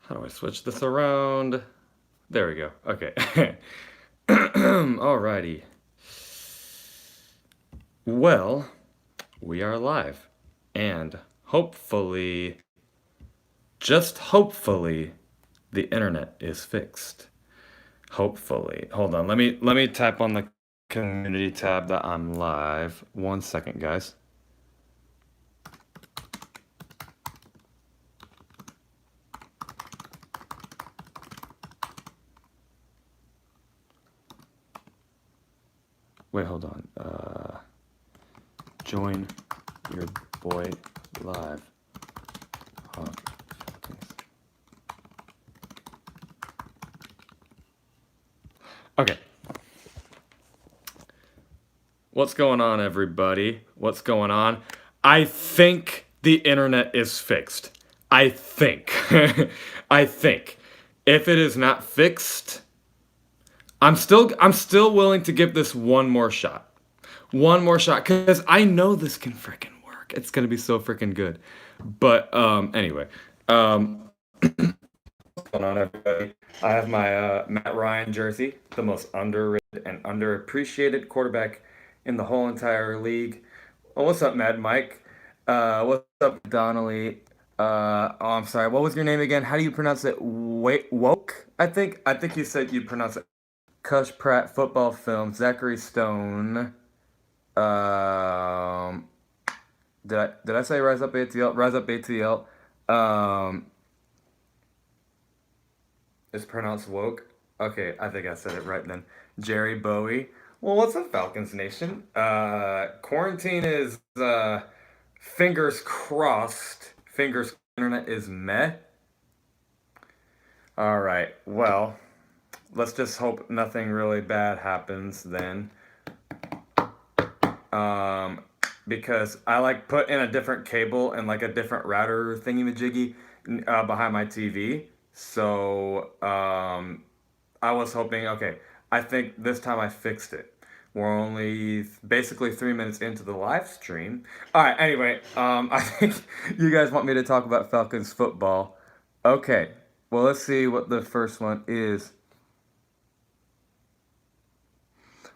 How do I switch this around? There we go. Okay. Alrighty. Well, we are live. And hopefully, just hopefully, the internet is fixed. Hopefully. Hold on. Let me tap on the community tab that I'm live. 1 second, guys. Wait, hold on. Join your boy live. Falcons. Okay. What's going on, everybody? What's going on? I think the internet is fixed. I think. I think. If it is not fixed, I'm still willing to give this one more shot. One more shot, because I know this can freaking work. It's gonna be so freaking good. But anyway. What's going on, everybody? I have my Matt Ryan jersey, the most underrated and underappreciated quarterback in the whole entire league. Oh, what's up, Mad Mike? What's up, Donnelly? Oh, I'm sorry. What was your name again? How do you pronounce it? Wait, woke? I think you said you pronounce it. Cush Pratt football film. Zachary Stone. Um, did I say Rise Up ATL? Rise Up ATL. Um, It's pronounced woke. Okay, I think I said it right then. Jerry Bowie. Well, what's up, Falcons Nation? Quarantine is fingers crossed. Fingers internet is meh. All right. Well, let's just hope nothing really bad happens then. Um, because I like put in a different cable and like a different router thingy majiggy behind my TV. So I was hoping, okay, I think this time I fixed it. We're only basically 3 minutes into the live stream. All right, anyway, I think you guys want me to talk about Falcons football. Okay, well, let's see what the first one is.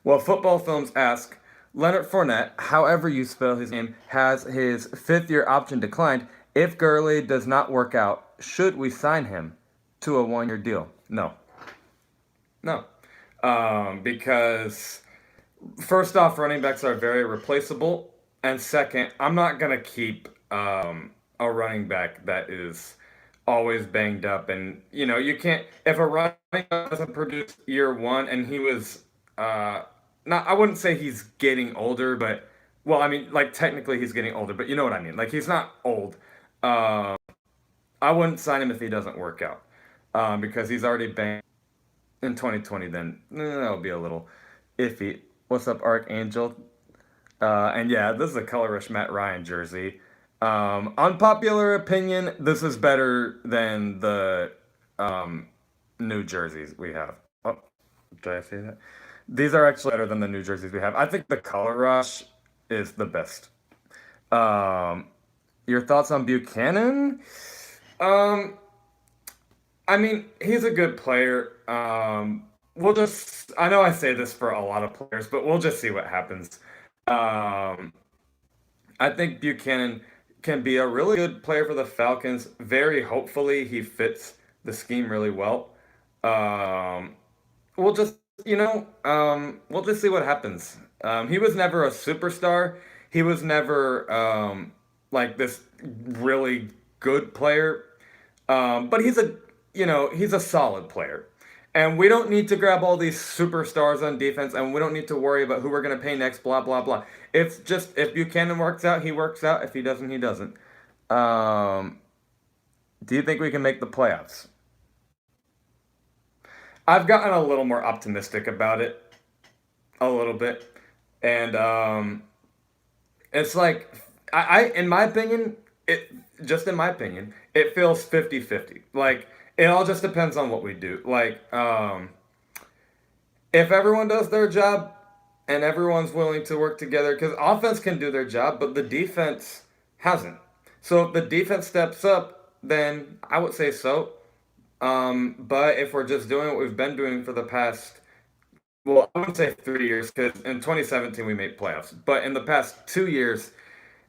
Well, Football Films ask Leonard Fournette, however you spell his name, has his fifth year option declined. If Gurley does not work out, should we sign him to a 1 year deal? No. No. Because first off, running backs are very replaceable. And second, I'm not going to keep a running back that is always banged up. And, you can't, if a running back doesn't produce year one and he was, not, I wouldn't say he's getting older, but, well, I mean, like, technically he's getting older, but you know what I mean. Like, he's not old. Uh, I wouldn't sign him if he doesn't work out because he's already banged in 2020, then that'll be a little iffy. What's up, Archangel? And yeah, this is a Color Rush Matt Ryan jersey. Unpopular opinion, this is better than the new jerseys we have. Oh, did I say that? These are actually better than the new jerseys we have. I think the Color Rush is the best. Um, your thoughts on Buchanan? Um, I mean, he's a good player. I know I say this for a lot of players, but we'll just see what happens. Um, I think Buchanan can be a really good player for the Falcons. Very hopefully, he fits the scheme really well. Um, we'll just, we'll just see what happens. He was never a superstar. He was never like this really good player. But he's a solid player. And we don't need to grab all these superstars on defense, and we don't need to worry about who we're going to pay next, blah, blah, blah. It's just, if Buchanan works out, he works out. If he doesn't, he doesn't. Um, do you think we can make the playoffs? I've gotten a little more optimistic about it, a little bit. And it's like, in my opinion, it just in my opinion, it feels 50-50. Like, it all just depends on what we do. Like, if everyone does their job and everyone's willing to work together, because offense can do their job, but the defense hasn't. So if the defense steps up, then I would say so. But if we're just doing what we've been doing for the past, well, I would say 3 years, because in 2017 we made playoffs. But in the past 2 years,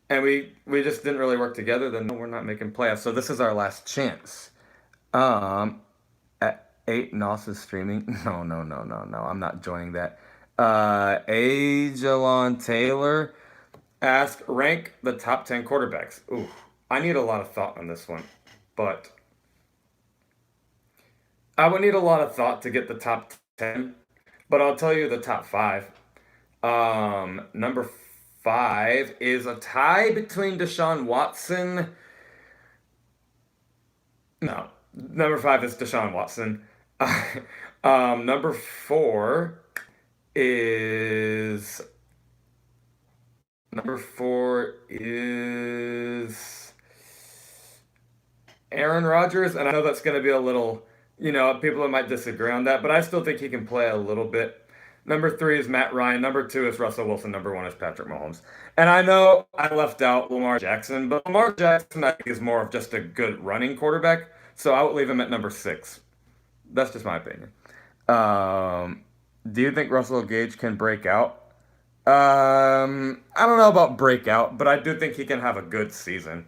and we just didn't really work together, then no, we're not making playoffs. So this is our last chance. Um, at 8 Nos is streaming. No, no, no, no, no. I'm not joining that. Ajalon Taylor asked, rank the top 10 quarterbacks. Ooh, I need a lot of thought on this one, but I would need a lot of thought to get the top 10. But I'll tell you the top five. Number five is a tie between Deshaun Watson. No, number five is Deshaun Watson. Number four is number four is Aaron Rodgers, and I know that's going to be a little, people that might disagree on that, but I still think he can play a little bit. Number three is Matt Ryan. Number two is Russell Wilson. Number one is Patrick Mahomes. And I know I left out Lamar Jackson, but Lamar Jackson, I think, is more of just a good running quarterback. So I would leave him at number six. That's just my opinion. Do you think Russell Gage can break out? I don't know about breakout, but I do think he can have a good season.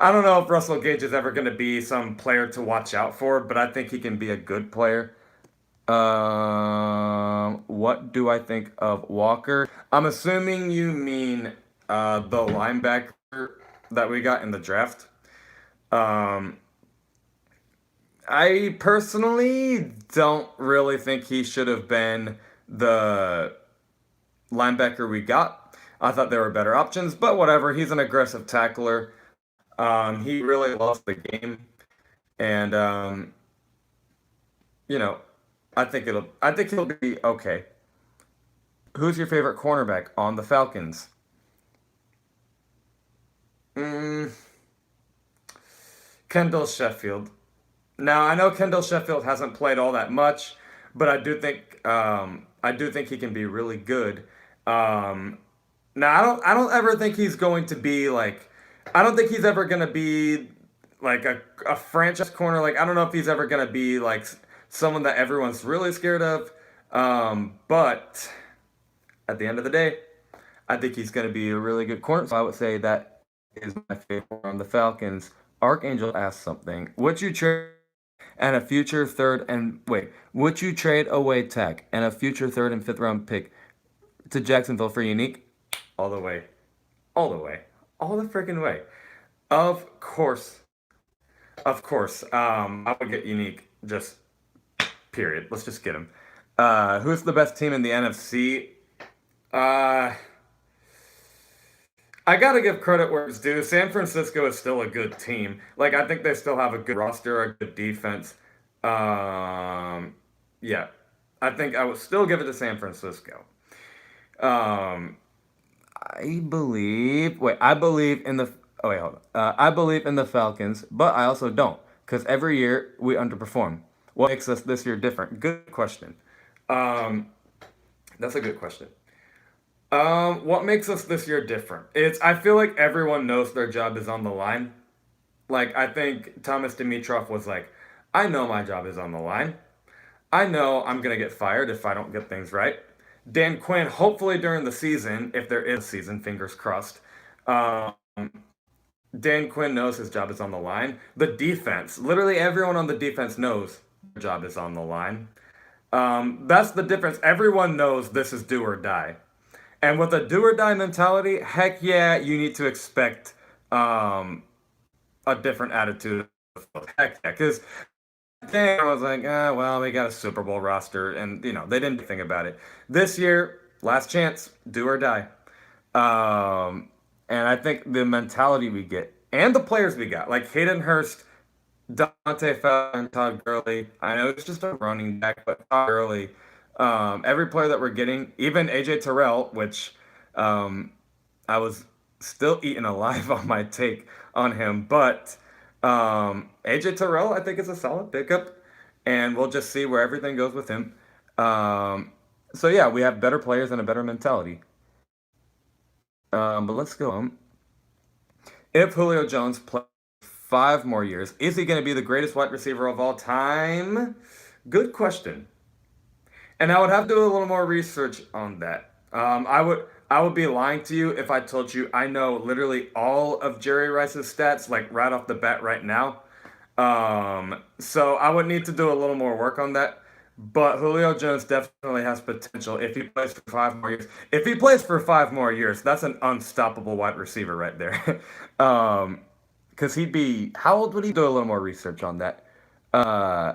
I don't know if Russell Gage is ever going to be some player to watch out for, but I think he can be a good player. What do I think of Walker? I'm assuming you mean the linebacker that we got in the draft. Um, I personally don't really think he should have been the linebacker we got. I thought there were better options, but whatever. He's an aggressive tackler. He really lost the game, and you know, I think he'll be okay. Who's your favorite cornerback on the Falcons? Mm, Kendall Sheffield. Now I know Kendall Sheffield hasn't played all that much, but I do think he can be really good. Um, Now I don't ever think he's going to be like I don't think he's ever going to be like a franchise corner. Like I don't know if he's ever going to be like someone that everyone's really scared of. But at the end of the day, I think he's going to be a really good corner. So I would say that is my favorite on the Falcons. Archangel asked something. Would you trade and a future third and wait? Would you trade away Tech and a future third and fifth round pick to Jacksonville for Unique? All the way. All the way. All the freaking way. Of course. Of course. I would get Unique. Just period. Let's just get him. Who's the best team in the NFC? Uh, I gotta give credit where it's due. San Francisco is still a good team. Like I think they still have a good roster, a good defense. Um, yeah, I think I would still give it to San Francisco. Um, I believe. Wait, I believe in the. Oh wait, hold on. I believe in the Falcons, but I also don't, because every year we underperform. What makes us this year different? Good question. Um, that's a good question. What makes us this year different? It's I feel like everyone knows their job is on the line. Like I think Thomas Dimitrov was like, I know my job is on the line. I know I'm gonna get fired if I don't get things right. Dan Quinn, hopefully during the season, if there is a season, fingers crossed. Um, Dan Quinn knows his job is on the line. The defense, literally everyone on the defense knows their job is on the line. That's the difference. Everyone knows this is do or die. And with a do or die mentality, heck yeah, you need to expect um, a different attitude. Heck yeah, because I was like, well, we got a Super Bowl roster, and they didn't think about it. This year, last chance, do or die. And I think the mentality we get and the players we got, like Hayden Hurst, Dante Fowler, and Todd Gurley. I know it's just a running back, but Todd Gurley, every player that we're getting, even AJ Terrell, which um, I was still eating alive on my take on him, but AJ Terrell, I think, is a solid pickup, and we'll just see where everything goes with him. Um, so yeah, we have better players and a better mentality. But let's go. If Julio Jones plays 5 more years. Is he going to be the greatest wide receiver of all time? Good question. And I would have to do a little more research on that. I would be lying to you if I told you I know literally all of Jerry Rice's stats like right off the bat right now. So I would need to do a little more work on that. But Julio Jones definitely has potential if he plays for 5 more years. If he plays for 5 more years, that's an unstoppable wide receiver right there. Because he'd be, how old would he do a little more research on that? Uh,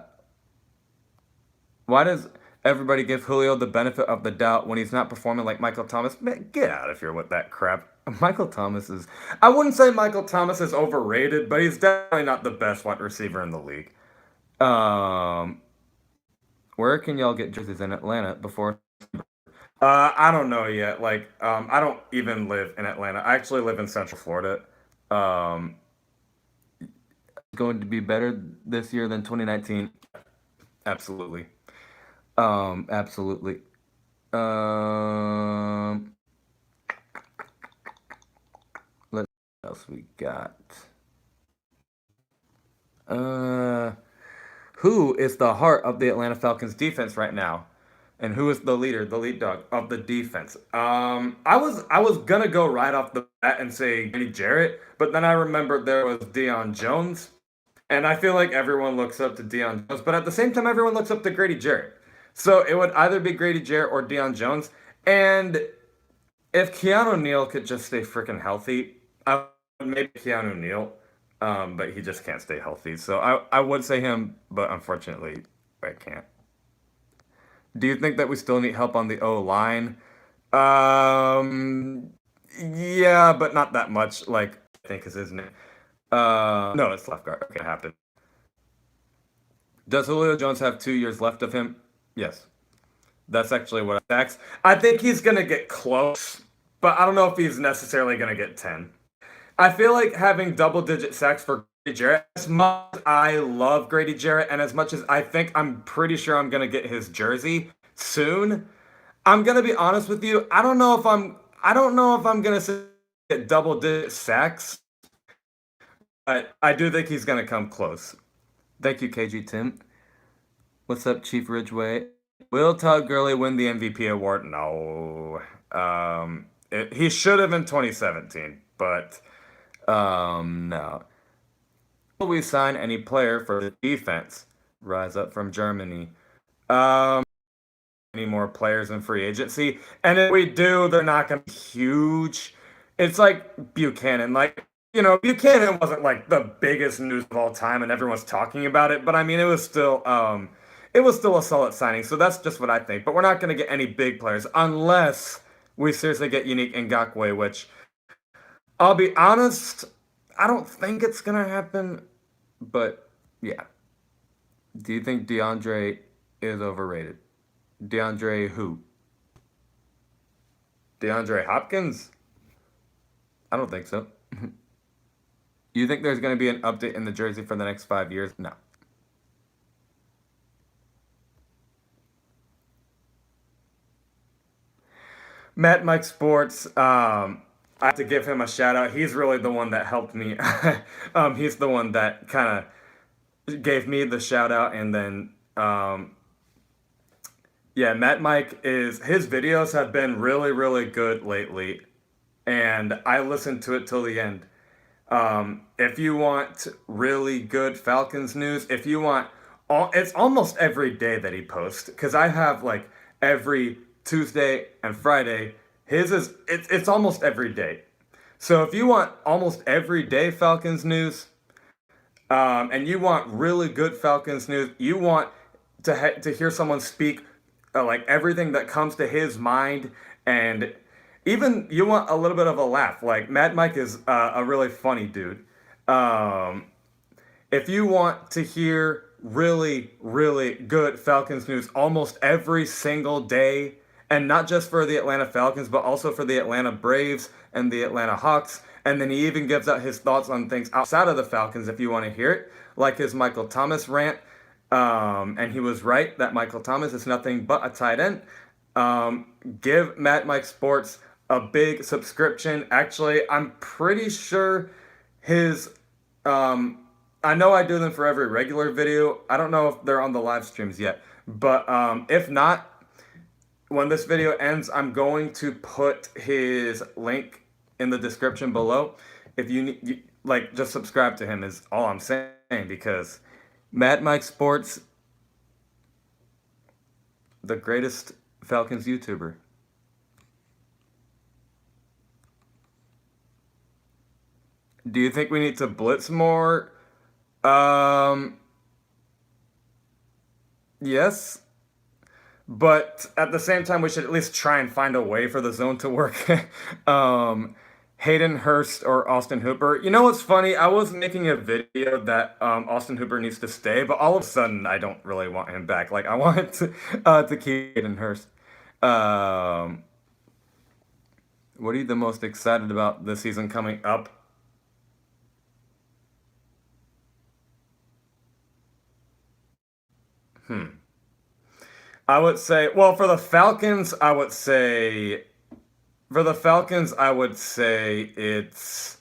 why does everybody give Julio the benefit of the doubt when he's not performing like Michael Thomas? Man, get out of here with that crap. Michael Thomas is, I wouldn't say Michael Thomas is overrated, but he's definitely not the best wide receiver in the league. Um, where can y'all get jerseys in Atlanta before? I don't know yet. Like, I don't even live in Atlanta. I actually live in Central Florida. Um, going to be better this year than 2019. Absolutely. Absolutely. Um, let's see what else we got. Uh, who is the heart of the Atlanta Falcons defense right now? And who is the leader, the lead dog of the defense? I was gonna go right off the bat and say Grady Jarrett, but then I remembered there was Deion Jones, and I feel like everyone looks up to Deion Jones, but at the same time, everyone looks up to Grady Jarrett. So it would either be Grady Jarrett or Deion Jones. And if Keanu Neal could just stay freaking healthy, I would maybe Keanu Neal, but he just can't stay healthy. So I would say him, but unfortunately, I can't. Do you think that we still need help on the O line? Um, yeah, but not that much. Like I think is isn't it? No, it's left guard. Okay, it happened. Does Julio Jones have 2 years left of him? Yes. That's actually what I sacks. I think he's gonna get close, but I don't know if he's necessarily gonna get 10. I feel like having double digit sacks for Grady Jarrett, as much as I love Grady Jarrett, and as much as I think I'm pretty sure I'm gonna get his jersey soon, I'm gonna be honest with you. I don't know if I'm gonna get double digit sacks, but I do think he's gonna come close. Thank you, KG Tim. What's up, Chief Ridgeway? Will Todd Gurley win the MVP award? No. He should have in 2017, but no. Will we sign any player for the defense? Rise up from Germany. Um, any more players in free agency? And if we do, they're not going to be huge. It's like Buchanan. Like, Buchanan wasn't like the biggest news of all time, and everyone's talking about it. But I mean, it was still a solid signing. So that's just what I think. But we're not going to get any big players unless we seriously get Unique Ngakwe, which I'll be honest, I don't think it's going to happen. But yeah. Do you think DeAndre is overrated? DeAndre who? DeAndre Hopkins? I don't think so. You think there's going to be an update in the jersey for the next 5 years? No. Matt Mike Sports, I have to give him a shout out. He's really the one that helped me. He's the one that kind of gave me the shout out, and then yeah, Matt Mike is his videos have been really really good lately, and I listened to it till the end. If you want really good Falcons news, if you want, it's almost every day that he posts because I have like every Tuesday and Friday. His is it's almost every day. So if you want almost every day Falcons news, and you want really good Falcons news, you want to hear someone speak like everything that comes to his mind, and even you want a little bit of a laugh. Like Mad Mike is a really funny dude. Um, if you want to hear really, really good Falcons news almost every single day, and not just for the Atlanta Falcons, but also for the Atlanta Braves and the Atlanta Hawks, and then he even gives out his thoughts on things outside of the Falcons if you want to hear it, like his Michael Thomas rant. And he was right that Michael Thomas is nothing but a tight end. Um, give Matt Mike Sports a big subscription. Actually, I'm pretty sure his I know I do them for every regular video. I don't know if they're on the live streams yet, but if not, when this video ends, I'm going to put his link in the description below. If you need, like, just subscribe to him is all I'm saying because Mad Mike Sports, the greatest Falcons YouTuber. Do you think we need to blitz more? Um, yes, but at the same time, we should at least try and find a way for the zone to work. um, Hayden Hurst or Austin Hooper. You know what's funny? I was making a video that Austin Hooper needs to stay, but all of a sudden, I don't really want him back. Like I want to keep Hayden Hurst. Um, what are you the most excited about this season coming up? Hmm. I would say, well, for the Falcons, I would say it's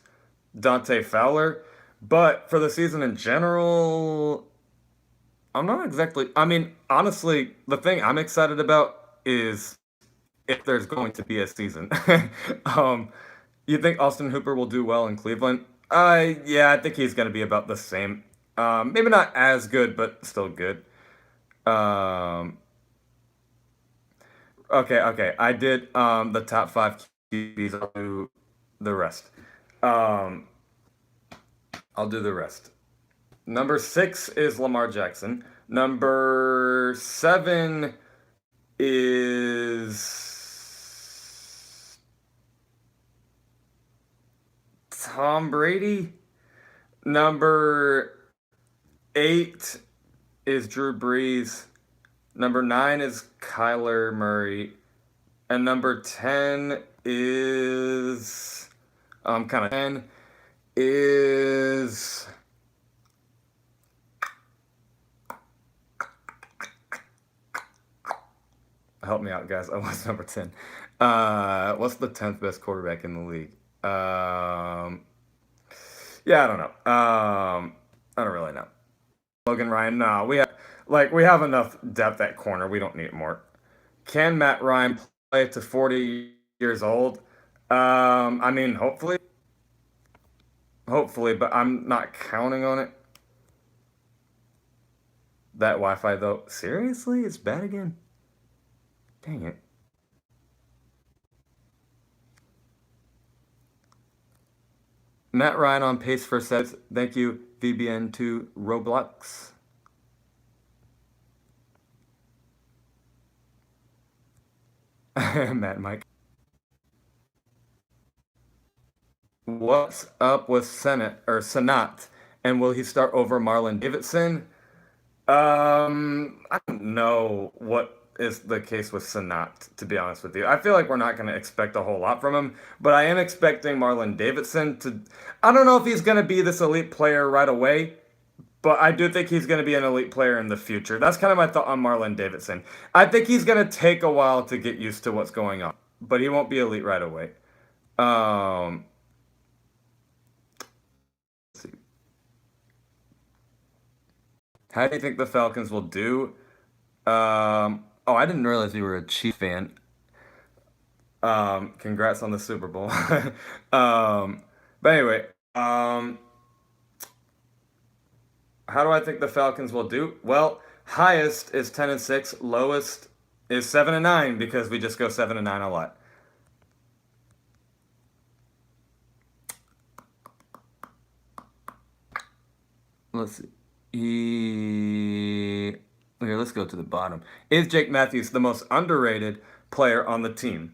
Dante Fowler. But for the season in general, I'm not exactly. I mean, honestly, the thing I'm excited about is if there's going to be a season. um, you think Austin Hooper will do well in Cleveland? Yeah, I think he's going to be about the same. Maybe not as good, but still good. Um, okay. I did the top five QBs. I'll do the rest. Um, I'll do the rest. Number six is Lamar Jackson. Number seven is Tom Brady. Number eight is Drew Brees. Number nine is Kyler Murray. And number 10 is kind of 10 is help me out, guys. I was number 10. What's the 10th best quarterback in the league? Yeah, I don't know. I don't really know. Logan Ryan. No, we have enough depth at corner. We don't need more. Can Matt Ryan play to 40 years old? I mean, hopefully, but I'm not counting on it. That Wi-Fi though, seriously, it's bad again. Dang it. Matt Ryan on pace for sets. Thank you, VBN2 Roblox. Matt Mike. What's up with Senat? And will he start over Marlon Davidson? I don't know what is the case with Senat, to be honest with you. I feel like we're not going to expect a whole lot from him, but I am expecting Marlon Davidson to. I don't know if he's going to be this elite player right away, but I do think he's going to be an elite player in the future. That's kind of my thought on Marlon Davidson. I think he's going to take a while to get used to what's going on, but he won't be elite right away. Um, let's see. How do you think the Falcons will do? Oh, I didn't realize you were a Chief fan. Congrats on the Super Bowl. But anyway, how do I think the Falcons will do? Well, highest is 10-6, lowest is 7-9 because we just go 7-9 a lot. Let's see. Here, let's go to the bottom. Is Jake Matthews the most underrated player on the team?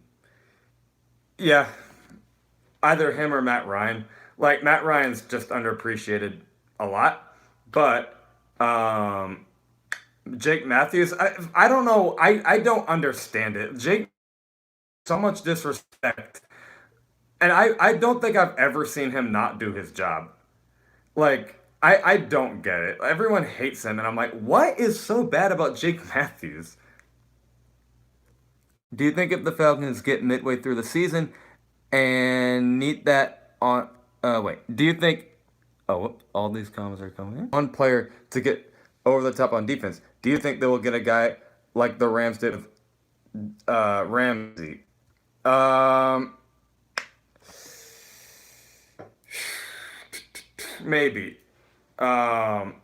Yeah, either him or Matt Ryan. Like Matt Ryan's just underappreciated a lot, but Jake Matthews, I don't know. I don't understand it. Jake, so much disrespect, and I don't think I've ever seen him not do his job. Like I don't get it. Everyone hates him, and I'm like, what is so bad about Jake Matthews? Do you think if the Falcons get midway through the season and need that on? Wait. Do you think? Oh, whoops, all these comments are coming in. One player to get over the top on defense. Do you think they will get a guy like the Rams did with Ramsey? Um, maybe. Um,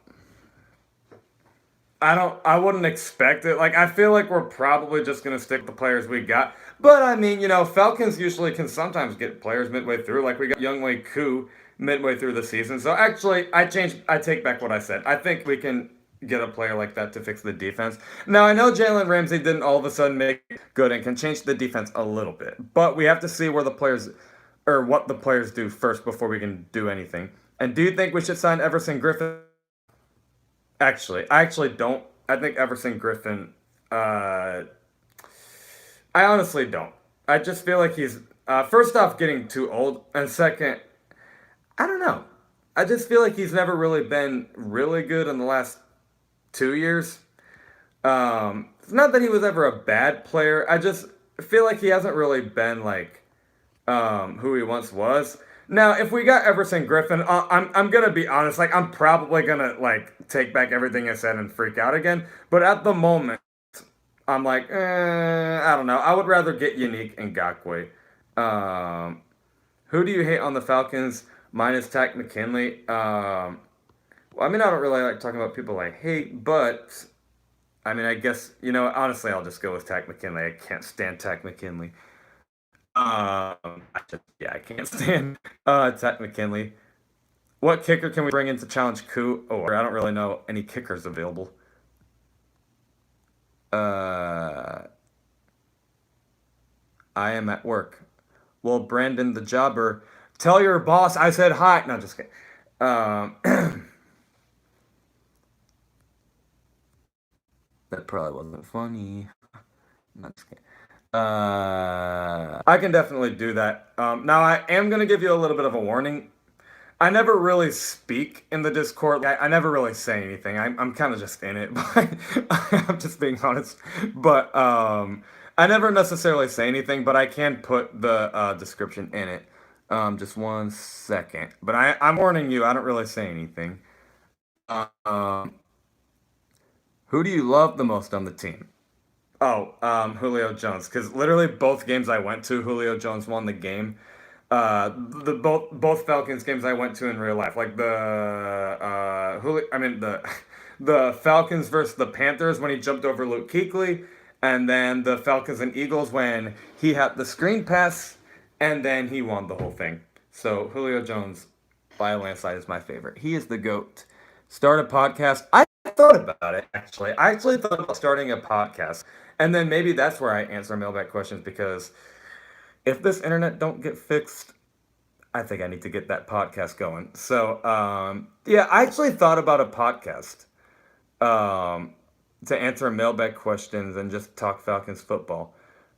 I wouldn't expect it. Like, I feel like we're probably just going to stick with the players we got. But, I mean, Falcons usually can sometimes get players midway through. Like, we got Youngwei Koo midway through the season. So, actually, I take back what I said. I think we can get a player like that to fix the defense. Now, I know Jalen Ramsey didn't all of a sudden make it good and can change the defense a little bit. But we have to see where the players, or what the players do first before we can do anything. And do you think we should sign Everson Griffin? I actually don't. I think Everson Griffin. Uh, I honestly don't. I just feel like he's first off getting too old, and second, I don't know. I just feel like he's never really been really good in the last 2 years. It's not that he was ever a bad player. I just feel like he hasn't really been like who he once was. Now, if we got Everson Griffin, I'm gonna be honest. Like, I'm probably gonna like take back everything I said and freak out again. But at the moment, I'm like, I don't know. I would rather get Unique Ngakoue. Um, who do you hate on the Falcons? Mine is Tack McKinley. Well, I mean, I don't really like talking about people I hate, but I mean, I guess honestly, I'll just go with Tack McKinley. I can't stand Tack McKinley. I can't stand Ted McKinley. What kicker can we bring in to challenge Koo? Oh, I don't really know any kickers available. Uh, I am at work. Well, Brandon the jobber, tell your boss I said hi. No, just kidding. Um, that probably wasn't funny. Not just kidding. I can definitely do that. Now, I am going to give you a little bit of a warning. I never really speak in the Discord. I never really say anything. I'm kind of just in it, but I'm just being honest. But I never necessarily say anything, but I can put the description in it. Just 1 second. But I'm warning you, I don't really say anything. Um, who do you love the most on the team? Oh, Julio Jones, because literally both games I went to, Julio Jones won the game. The both Falcons games I went to in real life, like I mean the Falcons versus the Panthers when he jumped over Luke Kuechly, and then the Falcons and Eagles when he had the screen pass, and then he won the whole thing. So Julio Jones by a landslide is my favorite. He is the GOAT. Start a podcast. I thought about it actually. I actually thought about starting a podcast, and then maybe that's where I answer mailbag questions because if this internet don't get fixed, I think I need to get that podcast going. So yeah, I actually thought about a podcast um, to answer mailbag questions and just talk Falcons football.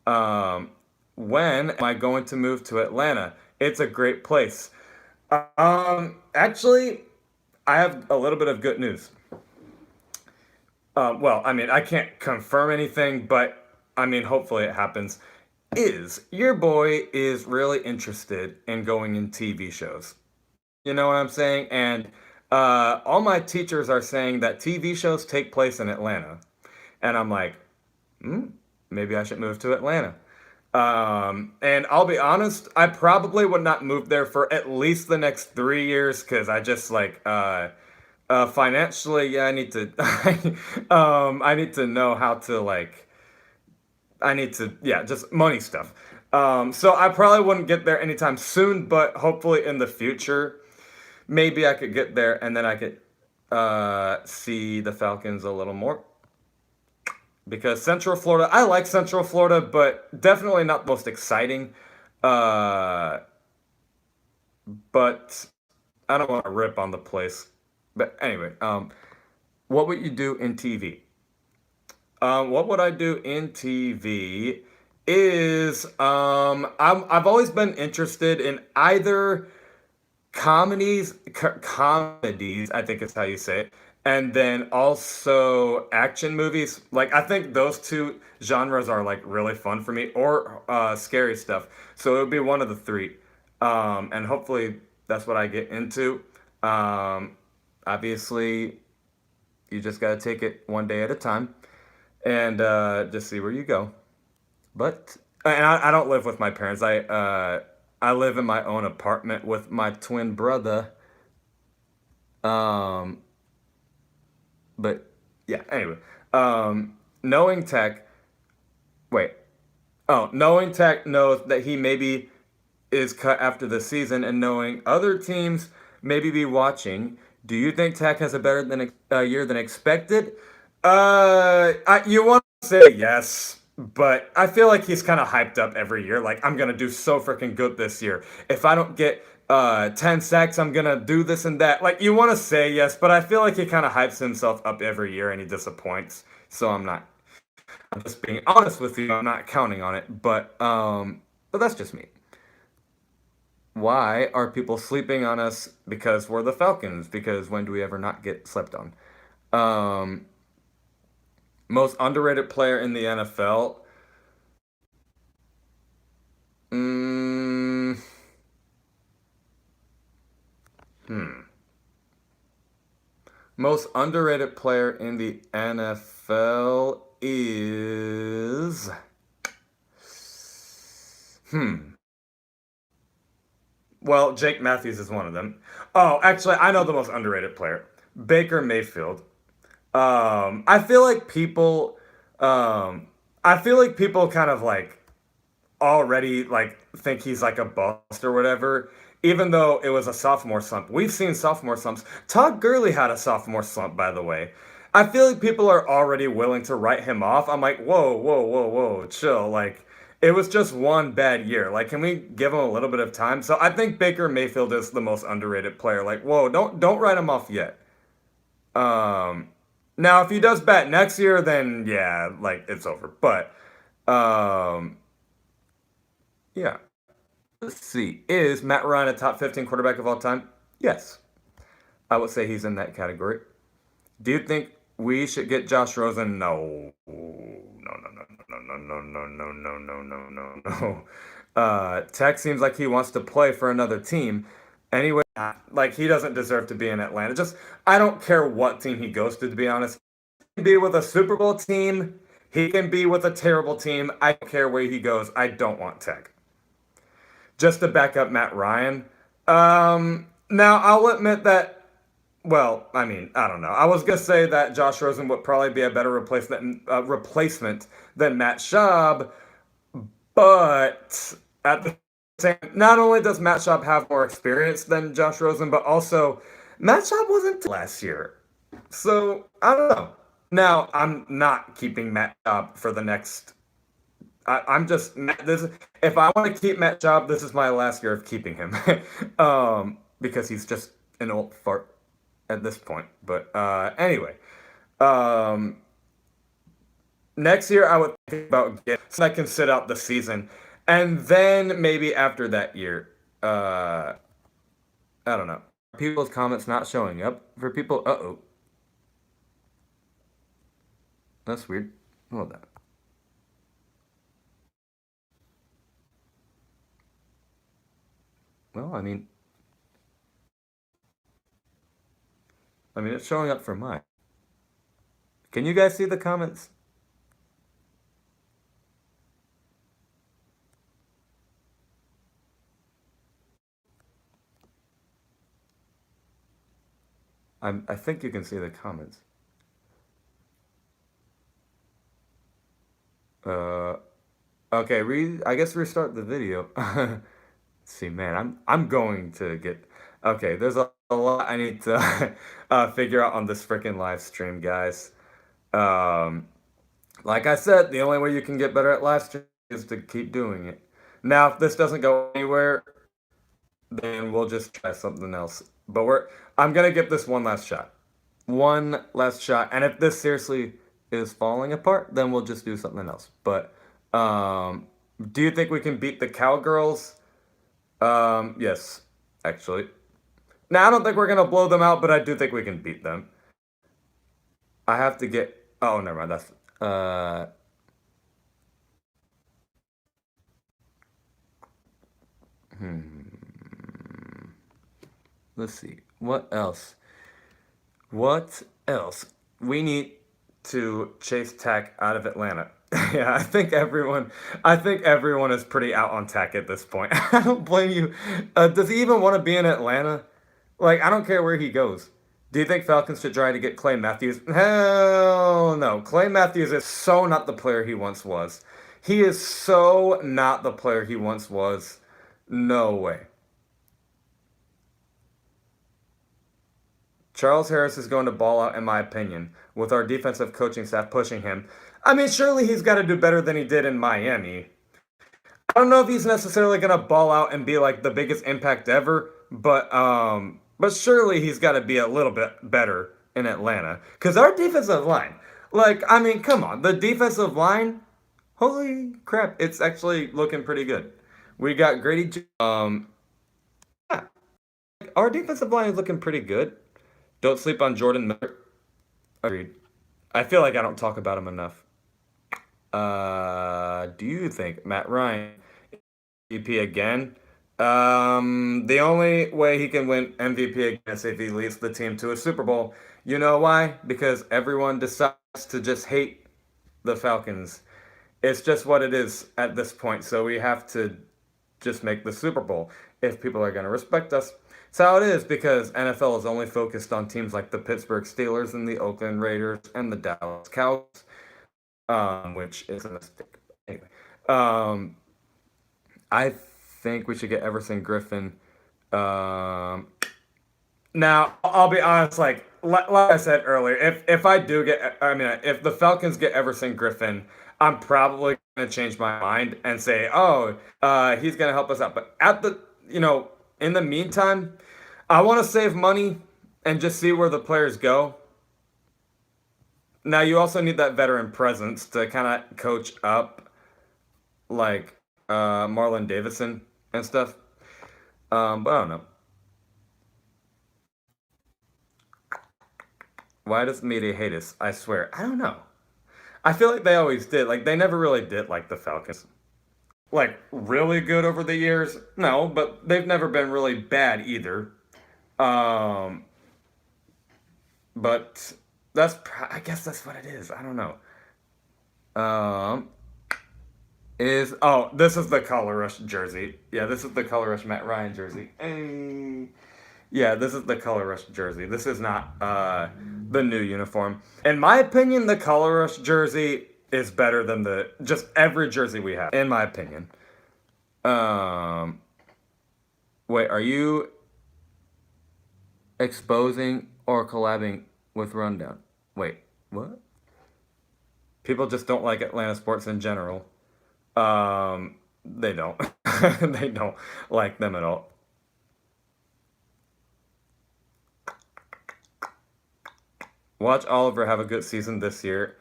Um, when am I going to move to Atlanta? It's a great place. Actually, I have a little bit of good news. Well, I mean, I can't confirm anything, but I mean, hopefully it happens. Is your boy is really interested in going in TV shows? You know what I'm saying? And all my teachers are saying that TV shows take place in Atlanta, and I'm like, hmm, maybe I should move to Atlanta. And I'll be honest, I probably would not move there for at least the next 3 years because I just like financially, yeah, I need to I need to know how to like I need to yeah, just money stuff. So I probably wouldn't get there anytime soon, but hopefully in the future, maybe I could get there and then I could see the Falcons a little more. Because Central Florida, I like Central Florida, but definitely not the most exciting. Uh, but I don't want to rip on the place. But anyway, what would you do in TV? What would I do in TV is I've always been interested in either comedies, I think is how you say it, and then also action movies. Like I think those two genres are like really fun for me, or scary stuff. So it would be one of the three, and hopefully that's what I get into. Um, obviously, you just got to take it one day at a time and just see where you go. But and I don't live with my parents. I live in my own apartment with my twin brother. Um, but yeah. Anyway, knowing Tech. Wait. Oh, knowing Tech knows that he maybe is cut after the season, and knowing other teams maybe be watching. Do you think Tech has a better than year than expected? You want to say yes, but I feel like he's kind of hyped up every year. Like, I'm gonna do so freaking good this year. If I don't get 10 sacks, I'm gonna do this and that. Like, you want to say yes, but I feel like he kind of hypes himself up every year and he disappoints. So I'm not. I'm just being honest with you. I'm not counting on it, but that's just me. Why are people sleeping on us? Because we're the Falcons. Because when do we ever not get slept on? Um, Most underrated player in the NFL. Mm, hmm. Most underrated player in the NFL is. Hmm. Well, Jake Matthews is one of them. Oh, actually, I know the most underrated player, Baker Mayfield. I feel like people, um, I feel like people kind of like already like think he's like a bust or whatever, even though it was a sophomore slump. We've seen sophomore slumps. Todd Gurley had a sophomore slump, by the way. I feel like people are already willing to write him off. I'm like, whoa, whoa, whoa, whoa, chill. Like, it was just one bad year. Like, can we give him a little bit of time? So I think Baker Mayfield is the most underrated player. Like, whoa, don't write him off yet. Um, Now if he does bad next year, then yeah, like it's over. But um, yeah. Let's see. Is Matt Ryan a top 15 quarterback of all time? Yes. I would say he's in that category. Do you think we should get Josh Rosen? No. No, no, no, no, no, no, no, no, no, no, no, no. Tech seems like he wants to play for another team. Anyway, like he doesn't deserve to be in Atlanta. Just I don't care what team he goes to be honest. He can be with a Super Bowl team. He can be with a terrible team. I don't care where he goes. I don't want Tech. Just to back up Matt Ryan. Now I'll admit that. Well, I mean, I don't know. I was gonna say that Josh Rosen would probably be a better replacement than Matt Schaub, but at the same, not only does Matt Schaub have more experience than Josh Rosen, but also Matt Schaub wasn't last year, so I don't know. Now I'm not keeping Matt Schaub for the next I'm just this. If I want to keep Matt Job, this is my last year of keeping him, because he's just an old fart at this point. But anyway, um, next year I would think about getting so I can sit out the season, and then maybe after that year, I don't know. People's comments not showing up for people. Uh oh, that's weird. Hold on. Well, I mean, it's showing up for mine. Can you guys see the comments? I think you can see the comments. Uh, okay, I guess restart the video. Let's see, man, I'm going to get. Okay, there's a lot I need to figure out on this freaking live stream, guys. Um, like I said, the only way you can get better at live stream is to keep doing it. Now, if this doesn't go anywhere, then we'll just try something else. But I'm gonna give this one last shot. One last shot. And if this seriously is falling apart, then we'll just do something else. But do you think we can beat the Cowgirls? Yes, actually. Now I don't think we're gonna blow them out, but I do think we can beat them. I have to get. Oh, never mind. That's hmm. Let's see. What else? What else? We need to chase Tech out of Atlanta. Yeah, I think everyone is pretty out on Tech at this point. I don't blame you. Does he even want to be in Atlanta? Like, I don't care where he goes. Do you think Falcons should try to get Clay Matthews? Hell no. Clay Matthews is so not the player he once was. He is so not the player he once was. No way. Charles Harris is going to ball out, in my opinion, with our defensive coaching staff pushing him. I mean, surely he's got to do better than he did in Miami. I don't know if he's necessarily going to ball out and be like the biggest impact ever, but surely he's got to be a little bit better in Atlanta because our defensive line, like, I mean, come on, the defensive line, holy crap, it's actually looking pretty good. We got Grady. Yeah, our defensive line is looking pretty good. Don't sleep on Jordan Miller. Agreed. I feel like I don't talk about him enough. Do you think Matt Ryan MVP again? The only way he can win MVP again is if he leads the team to a Super Bowl. You know why? Because everyone decides to just hate the Falcons. It's just what it is at this point. So we have to just make the Super Bowl if people are going to respect us. It's how it is because NFL is only focused on teams like the Pittsburgh Steelers and the Oakland Raiders and the Dallas Cowboys, which is a mistake. Anyway, I think we should get Everson Griffin. Now, I'll be honest, like I said earlier, if I do get, I mean, if the Falcons get Everson Griffin, I'm probably going to change my mind and say, oh, he's going to help us out. But in the meantime, I want to save money and just see where the players go. Now, you also need that veteran presence to kind of coach up, like Marlon Davidson and stuff. But I don't know. Why does the media hate us? I swear. I don't know. I feel like they always did. Like, they never really did like the Falcons. Like, really good over the years? No, but they've never been really bad either. Um, but I guess that's what it is. I don't know. Um, this is the Color Rush jersey. Yeah, this is the Color Rush Matt Ryan jersey. Yeah, this is the Color Rush jersey. This is not the new uniform. In my opinion, the Color Rush jersey is better than the just every jersey we have. In my opinion. Um, Wait, are you exposing or collabing with Rundown? Wait, what? People just don't like Atlanta sports in general. They don't. They don't like them at all. Watch Oliver have a good season this year.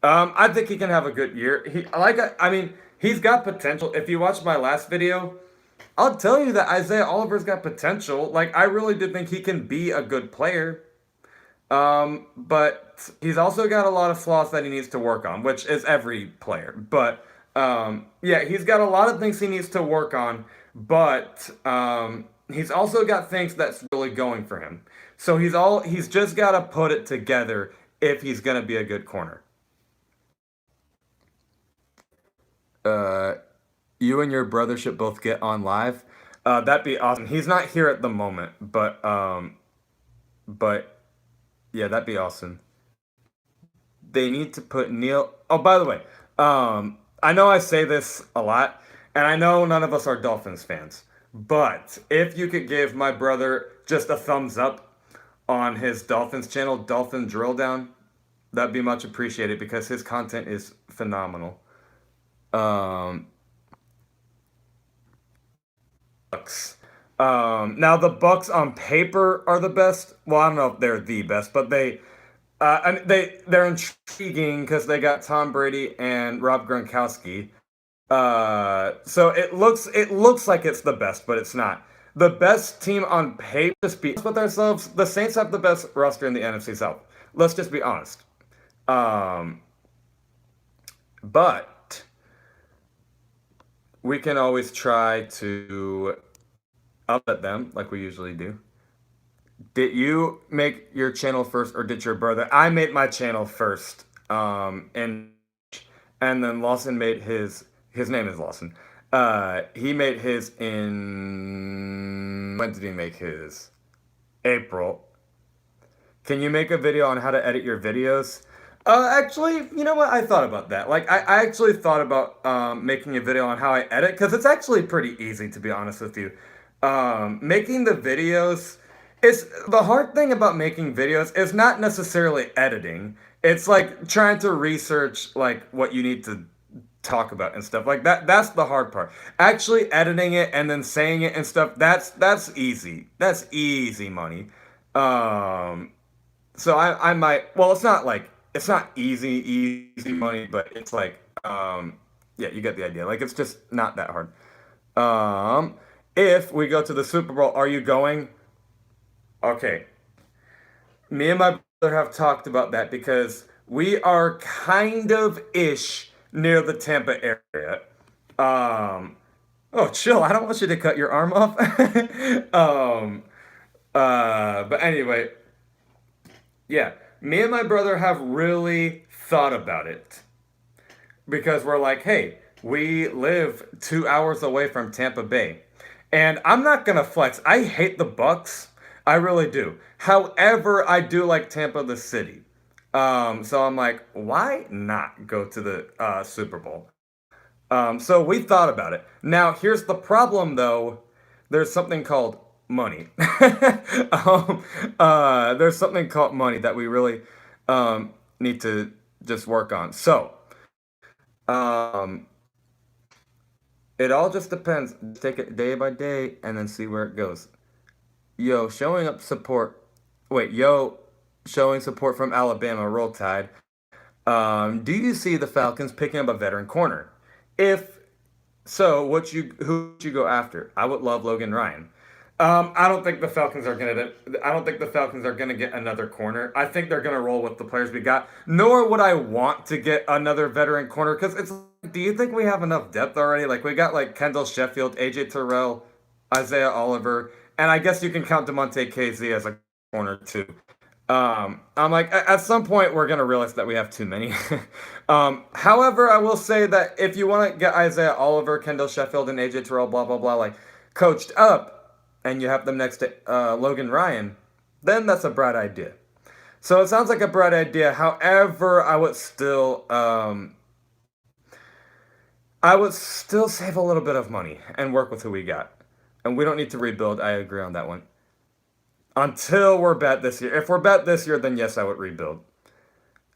I think he can have a good year. I mean, he's got potential. If you watch my last video, I'll tell you that Isaiah Oliver's got potential. Like, I really do think he can be a good player. But he's also got a lot of flaws that he needs to work on, which is every player. But yeah, he's got a lot of things he needs to work on, but he's also got things that's really going for him. So he's just got to put it together if he's gonna be a good corner. Uh, you and your brother should both get on live. That'd be awesome. He's not here at the moment, but yeah, that'd be awesome. They need to put Neil. Oh, by the way, I know I say this a lot, and I know none of us are Dolphins fans, but if you could give my brother just a thumbs up on his Dolphins channel, Dolphin Drill Down, that'd be much appreciated because his content is phenomenal. Um, Bucks. Now the Bucks on paper are the best. Well, I don't know if they're the best, but they're intriguing because they got Tom Brady and Rob Gronkowski. So it looks like it's the best, but it's not. The best team on paper, just be honest with ourselves. The Saints have the best roster in the NFC South. Let's just be honest. Um, but we can always try to upset them like we usually do. Did you make your channel first, or did your brother? I made my channel first, and then Lawson made his. His name is Lawson. He made his in. When did he make his? April. Can you make a video on how to edit your videos? Actually, you know what? I thought about that. Like, I actually thought about making a video on how I edit, because it's actually pretty easy, to be honest with you. Making the videos is the hard thing about making videos is not necessarily editing. It's like trying to research like what you need to talk about and stuff like that. That's the hard part. Actually editing it and then saying it and stuff. That's easy. That's easy money. Um, so I might, well, it's not like, it's not easy money, but it's like, yeah, you get the idea. Like, it's just not that hard. Um, if we go to the Super Bowl, are you going? Okay. Me and my brother have talked about that because we are kind of ish near the Tampa area. Um, oh, chill. I don't want you to cut your arm off. um, but anyway, yeah, me and my brother have really thought about it because we're like, hey, we live 2 hours away from Tampa Bay. And I'm not gonna flex. I hate the Bucks. I really do. However, I do like Tampa the city. So I'm like, why not go to the Super Bowl? So we thought about it. Now, here's the problem, though. There's something called money. um, there's something called money that we really need to just work on. So, um, it all just depends. Take it day by day and then see where it goes. Yo, showing up support. Wait, yo, showing support from Alabama. Roll Tide. Do you see the Falcons picking up a veteran corner? If so, who would you go after? I would love Logan Ryan. I don't think the Falcons are gonna. I don't think the Falcons are gonna get another corner. I think they're gonna roll with the players we got. Nor would I want to get another veteran corner because it's. Do you think we have enough depth already? Like we got like Kendall Sheffield, AJ Terrell, Isaiah Oliver, and I guess you can count Demonte KZ as a corner too. I'm like, at some point, we're going to realize that we have too many. However, I will say that if you want to get Isaiah Oliver, Kendall Sheffield, and AJ Terrell, blah, blah, blah, like coached up, and you have them next to Logan Ryan, then that's a bright idea. So it sounds like a bright idea. However, I would still save a little bit of money and work with who we got. And we don't need to rebuild. I agree on that one. Until we're bad this year. If we're bad this year, then yes, I would rebuild.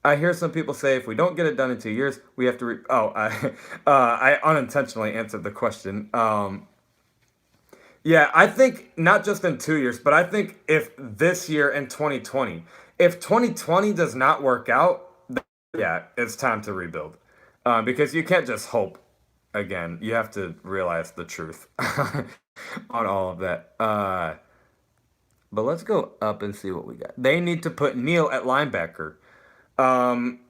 I hear some people say if we don't get it done in 2 years, we have to. I unintentionally answered the question. Yeah, I think not just in 2 years, but I think if this year in 2020, if 2020 does not work out, then yeah, it's time to rebuild. Because you can't just hope again. You have to realize the truth on all of that. But let's go up and see what we got. They need to put Neal at linebacker. Um,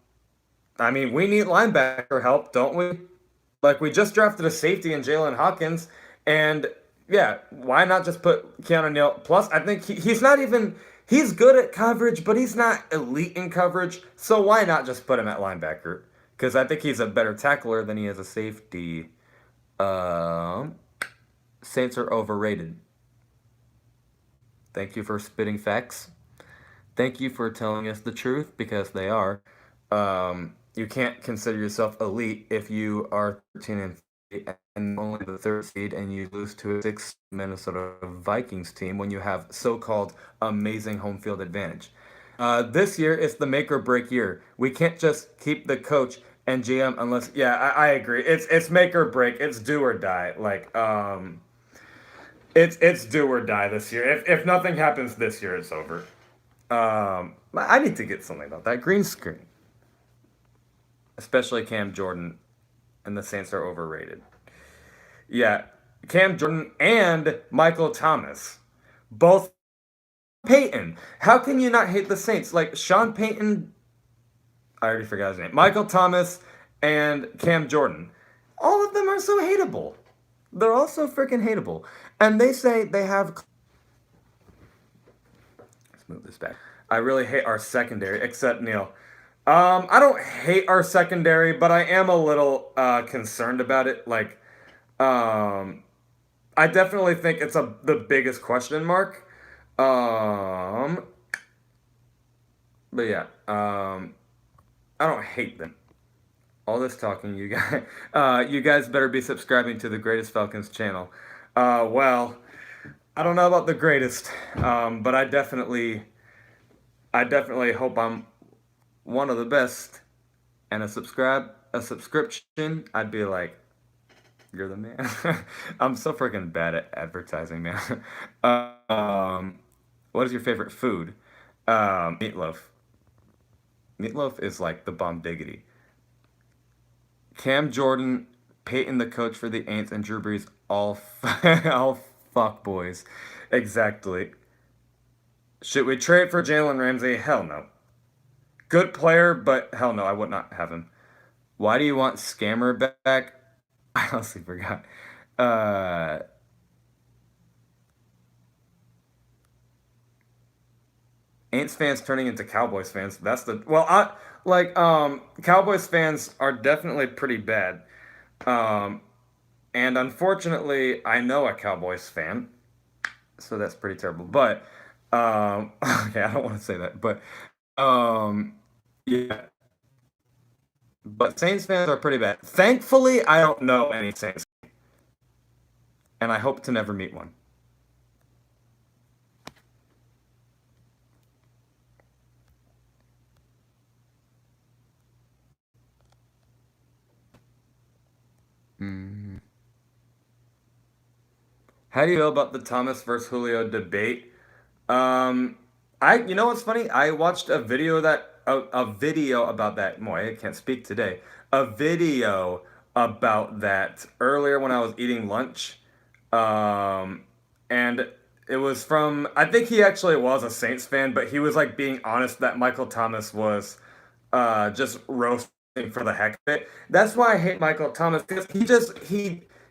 I mean, we need linebacker help, don't we? Like, we just drafted a safety in Jalen Hawkins, and yeah, why not just put Keanu Neal? Plus, I think he's not even, he's good at coverage, but he's not elite in coverage, so why not just put him at linebacker? Because I think he's a better tackler than he is a safety. Saints are overrated. Thank you for spitting facts. Thank you for telling us the truth, because they are. You can't consider yourself elite if you are 13 and 3 and only the third seed and you lose to a 6 Minnesota Vikings team when you have so-called amazing home field advantage. This year is the make or break year. We can't just keep the coach and GM unless, yeah, I agree. It's make or break. It's do or die. Like, it's do or die this year. If nothing happens this year, it's over. I need to get something about that green screen. Especially Cam Jordan and the Saints are overrated. Yeah, Cam Jordan and Michael Thomas. Both Payton. How can you not hate the Saints? Like Sean Payton, I already forgot his name. Michael Thomas and Cam Jordan. All of them are so hateable. They're all so freaking hateable. And they say they have Let's move this back. I really hate our secondary, except Neil. I don't hate our secondary, but I am a little concerned about it. Like, um, I definitely think it's the biggest question mark. Um, but yeah, I don't hate them. All this talking, you guys better be subscribing to the Greatest Falcons channel. Well, I don't know about the greatest, but I definitely hope I'm one of the best. And a subscription, I'd be like, you're the man. I'm so freaking bad at advertising, man. What is your favorite food? Meatloaf. Meatloaf is like the bomb diggity. Cam Jordan, Peyton the coach for the Aints, and Drew Brees all fuck boys. Exactly. Should we trade for Jalen Ramsey? Hell no. Good player, but hell no, I would not have him. Why do you want Scammer back? I honestly forgot. Uh, Aints fans turning into Cowboys fans. That's the well, I like Cowboys fans are definitely pretty bad. Um, and unfortunately, I know a Cowboys fan, so that's pretty terrible. But okay, I don't want to say that, but um, yeah. But Saints fans are pretty bad. Thankfully, I don't know any Saints, and I hope to never meet one. Mm. How do you feel about the Thomas versus Julio debate? Um, you know what's funny? I watched a video about that. Boy, I can't speak today. A video about that earlier when I was eating lunch, um, and it was from. I think he actually was a Saints fan, but he was like being honest that Michael Thomas was just roasting for the heck of it. That's why I hate Michael Thomas because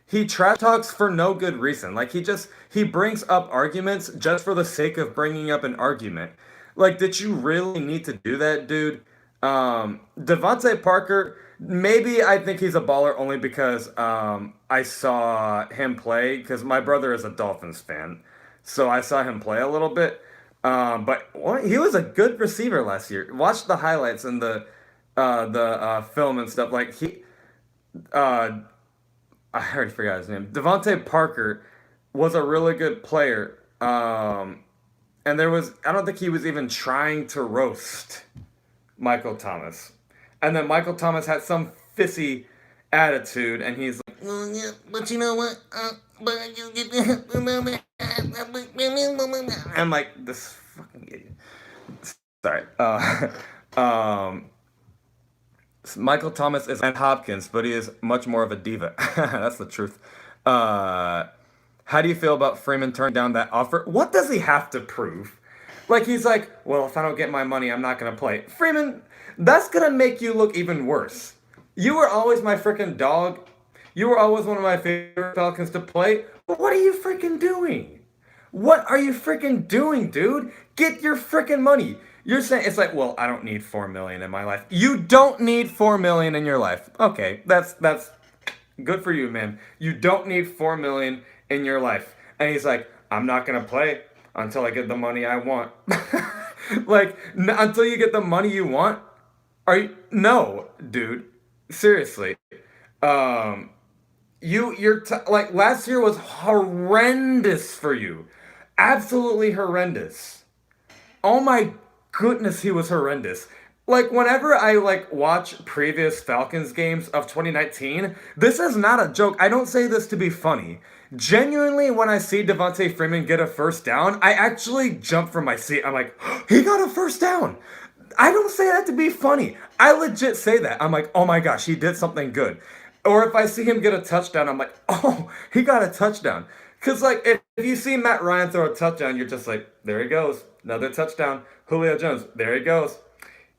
he trash talks for no good reason. Like he brings up arguments just for the sake of bringing up an argument. Like, did you really need to do that, dude? Devontae Parker, maybe I think he's a baller only because I saw him play because my brother is a Dolphins fan, so I saw him play a little bit. But he was a good receiver last year. Watch the highlights and the film and stuff. Like uh, I already forgot his name. Devontae Parker was a really good player. And I don't think he was even trying to roast Michael Thomas. And then Michael Thomas had some fissy attitude, and he's like, "Well, yeah, but you know what? But I just get the." I'm like, this fucking idiot. Sorry. Um, Michael Thomas is and Hopkins, but he is much more of a diva. That's the truth. Uh, how do you feel about Freeman turning down that offer? What does he have to prove? Like he's like, well, if I don't get my money, I'm not gonna play. Freeman, that's gonna make you look even worse. You were always my freaking dog. You were always one of my favorite Falcons to play. But what are you freaking doing? What are you freaking doing, dude? Get your freaking money. You're saying it's like, well, I don't need 4 million in my life. You don't need 4 million in your life. Okay, that's good for you, man. You don't need 4 million in your life. And he's like, I'm not gonna play until I get the money I want. Like until you get the money you want. Are you? No, dude. Seriously. Um, like last year was horrendous for you. Absolutely horrendous. Oh my goodness, he was horrendous. Like whenever I like watch previous Falcons games of 2019, this is not a joke. I don't say this to be funny. Genuinely, when I see Devontae Freeman get a first down, I actually jump from my seat. I'm like, he got a first down. I don't say that to be funny. I legit say that. I'm like, oh my gosh, he did something good. Or if I see him get a touchdown, I'm like, oh, he got a touchdown. Because, like, if you see Matt Ryan throw a touchdown, you're just like, there he goes. Another touchdown. Julio Jones, there he goes.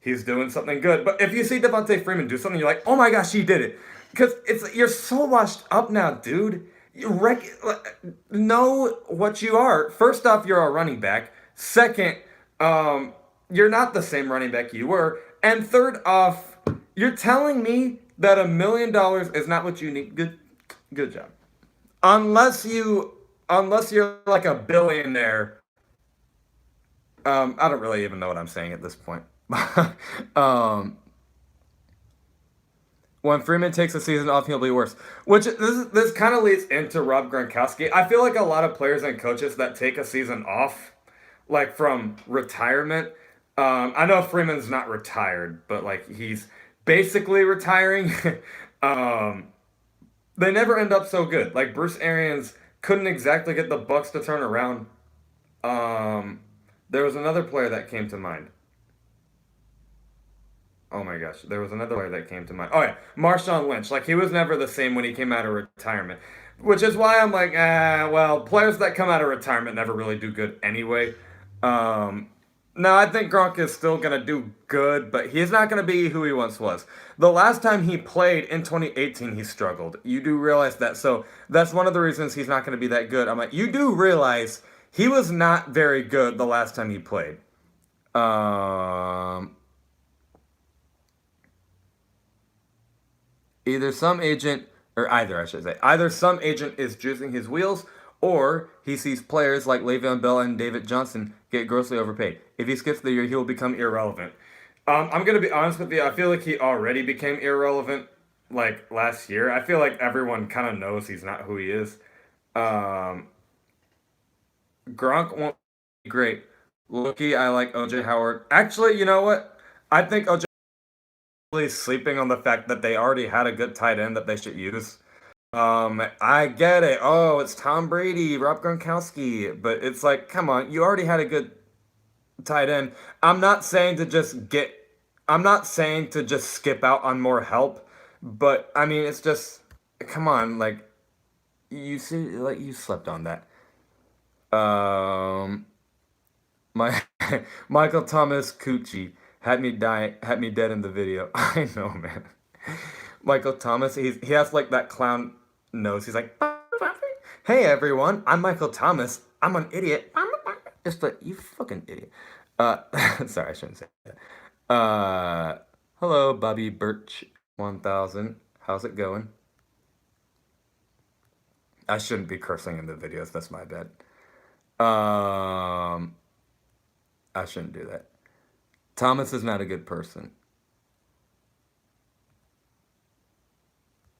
He's doing something good. But if you see Devontae Freeman do something, you're like, oh my gosh, he did it. Because you're so washed up now, dude. Know what you are. First off, you're a running back. Second, Um, you're not the same running back you were. And third off, you're telling me that $1 million is not what you need. Good job. Unless you're like a billionaire. I don't really even know what I'm saying at this point. um, when Freeman takes a season off, he'll be worse. Which this kind of leads into Rob Gronkowski. I feel like a lot of players and coaches that take a season off, like from retirement. I know Freeman's not retired, but like he's basically retiring. um, they never end up so good. Like Bruce Arians couldn't exactly get the Bucks to turn around. Um, there was another player that came to mind. Oh my gosh, there was another player that came to mind. Oh yeah, Marshawn Lynch. Like he was never the same when he came out of retirement, which is why I'm like, well, players that come out of retirement never really do good anyway. Um, no, I think Gronk is still gonna do good, but he's not gonna be who he once was. The last time he played in 2018, he struggled. You do realize that, so that's one of the reasons he's not gonna be that good. I'm like, you do realize he was not very good the last time he played. Um, either some agent, or either I should say, either some agent is juicing his wheels, or he sees players like Le'Veon Bell and David Johnson get grossly overpaid. If he skips the year, he will become irrelevant. I'm gonna be honest with you. I feel like he already became irrelevant like last year. I feel like everyone kind of knows he's not who he is. Um, Gronk won't be great. Loki, I like OJ Howard. Actually, you know what? I think OJ really sleeping on the fact that they already had a good tight end that they should use. I get it. Oh, it's Tom Brady, Rob Gronkowski, but it's like, come on, you already had a good tight end. I'm not saying to just get. I'm not saying to just skip out on more help, but I mean, it's just, come on, like you see, like you slept on that. Um, my Michael Thomas Coochie had me dead in the video. I know, man. Michael Thomas, he has like that clown nose. He's like, "Hey everyone, I'm Michael Thomas. I'm an idiot." Just like you fucking idiot. Uh, sorry, I shouldn't say that. Hello, Bobby Birch 1000. How's it going? I shouldn't be cursing in the videos. That's my bad. Um, I shouldn't do that. Thomas is not a good person.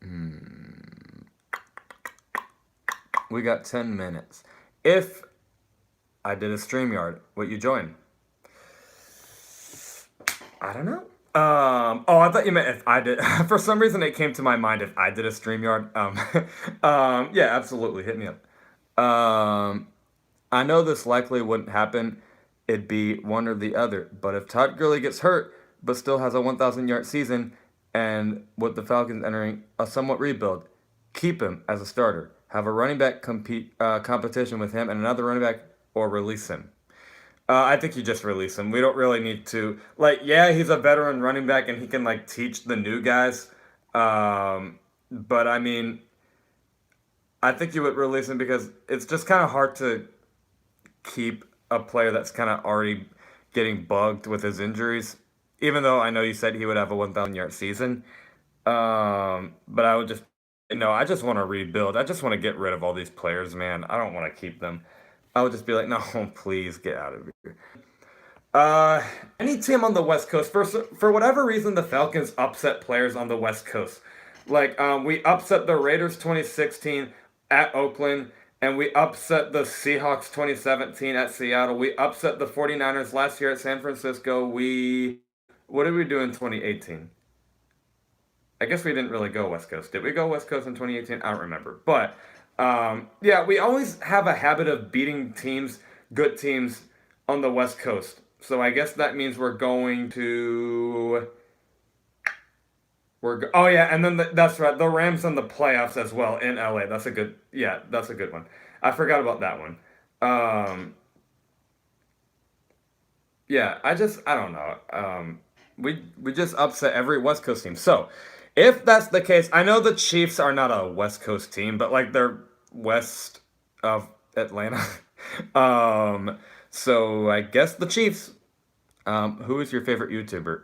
Hmm. We got 10 minutes. If I did a StreamYard, would you join? I don't know. Oh, I thought you meant if I did. For some reason, it came to my mind if I did a StreamYard. Yeah, absolutely. Hit me up. I know this likely wouldn't happen. It'd be one or the other. But if Todd Gurley gets hurt, but still has a 1,000 yard season, and with the Falcons entering a somewhat rebuild, keep him as a starter. Have a running back competition with him and another running back, or release him. I think you just release him. We don't really need to like. Yeah, he's a veteran running back and he can like teach the new guys. But I mean, I think you would release him because it's just kind of hard to keep a player that's kind of already getting bugged with his injuries. Even though I know you said he would have a 1,000 yard season, but I would just, I just want to rebuild. I just want to get rid of all these players, man. I don't want to keep them. I would just be like, no, please get out of here. Uh, any team on the West Coast, for whatever reason, the Falcons upset players on the West Coast. Like, we upset the Raiders 2016 at Oakland, and we upset the Seahawks 2017 at Seattle. We upset the 49ers last year at San Francisco. What did we do in 2018? I guess we didn't really go West Coast. Did we go West Coast in 2018? I don't remember. But yeah, we always have a habit of beating teams, good teams, on the West Coast. So I guess that means we're going to. Oh yeah, and then that's right. The Rams in the playoffs as well in LA. That's a good. Yeah, that's a good one. I forgot about that one. Um, yeah, I don't know. We just upset every West Coast team. So, if that's the case, I know the Chiefs are not a West Coast team, but like they're west of Atlanta. um, So I guess the Chiefs. Who is your favorite YouTuber?